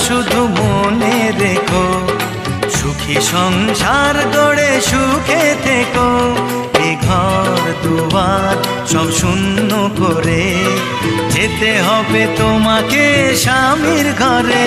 শুধু মনে রেখো, সুখী সংসার গড়ে সুখে থেকো। এ ঘর দুয়ার সব শূন্য করে যেতে হবে তোমাকে স্বামীর ঘরে।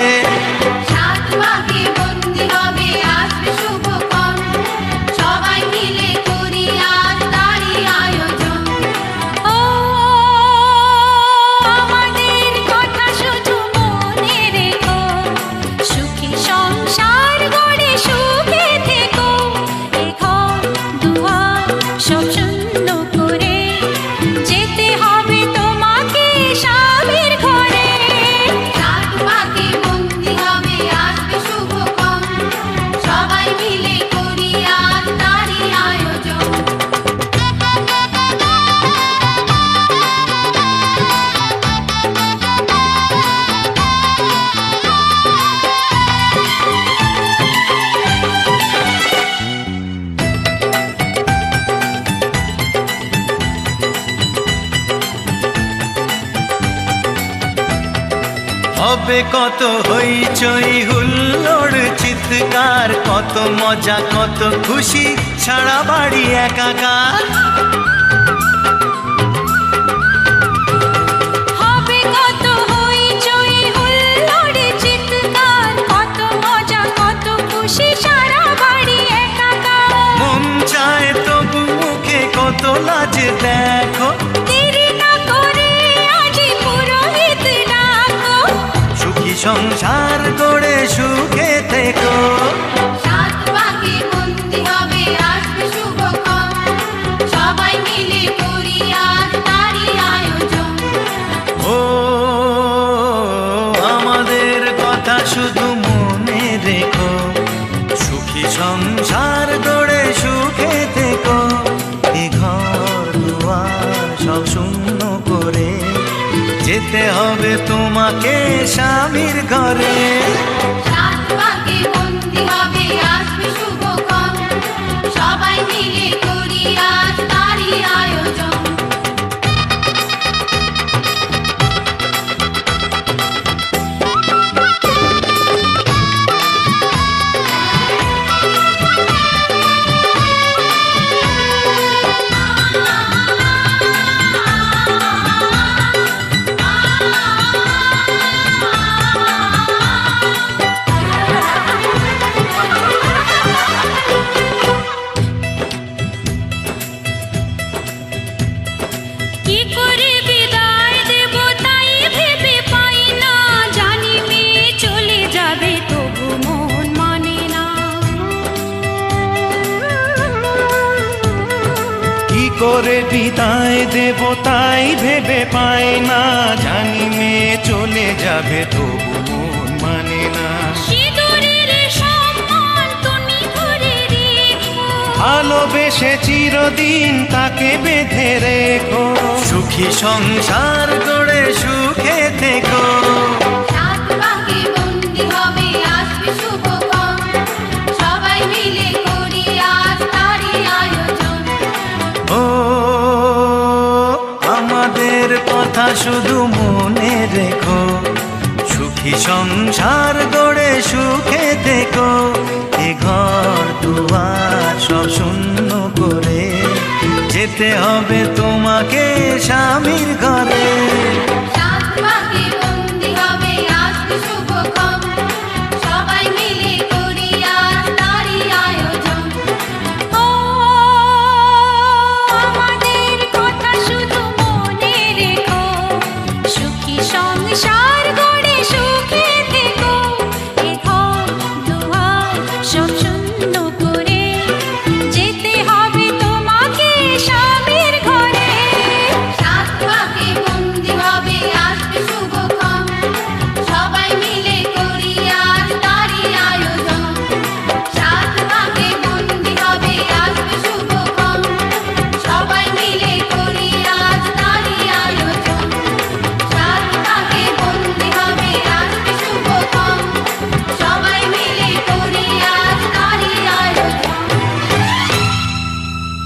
হবে কত হইচই হুল্লোড় চিৎকার, কত মজা কত খুশি সারা বাড়ি একাকার। হবে কত হইচই হুল্লোড় চিৎকার, কত মজা কত খুশি সারা বাড়ি একাকার। মন চায় তবু মুখে কত লাজ দেখো, সংসার গড়ে সুখে থেকো। সাত পাকে বন্দি হবে আসবে শুভক্ষণ, সবাই মিলে করি আজ তারই আয়োজন। ও আমাদের কথা শুধু মনে রেখো, সুখী সংসার গড়ে সুখে থেকো। এ ঘর দুয়ার সব শূন্য করে যেতে হবে তোমাকে স্বামীর ঘরে। সাত পাকে বন্দি হবে আসবে শুভক্ষণ, সবাই মিলে করি আজ তারই আয়োজন। করে বিদায় দেব তাই ভেবে পাই না, জানি মেয়ে চলে যাবে তবু মন মানে না। ভালোবেসে চিরদিন তাকে বেঁধে রেখো, সুখী সংসার গড়ে সুখে থেকো। সাত পাকে বন্দি হবে আসবে শুভক্ষণ, সবাই মিলে করি আজ তারই আয়োজন। ও আমাদের কথা শুধু মনে রেখো, সুখী সংসার গড়ে সুখে থেকো। এ ঘর দুয়ার সব শূন্য করে যেতে হবে তোমাকে স্বামীর ঘরে।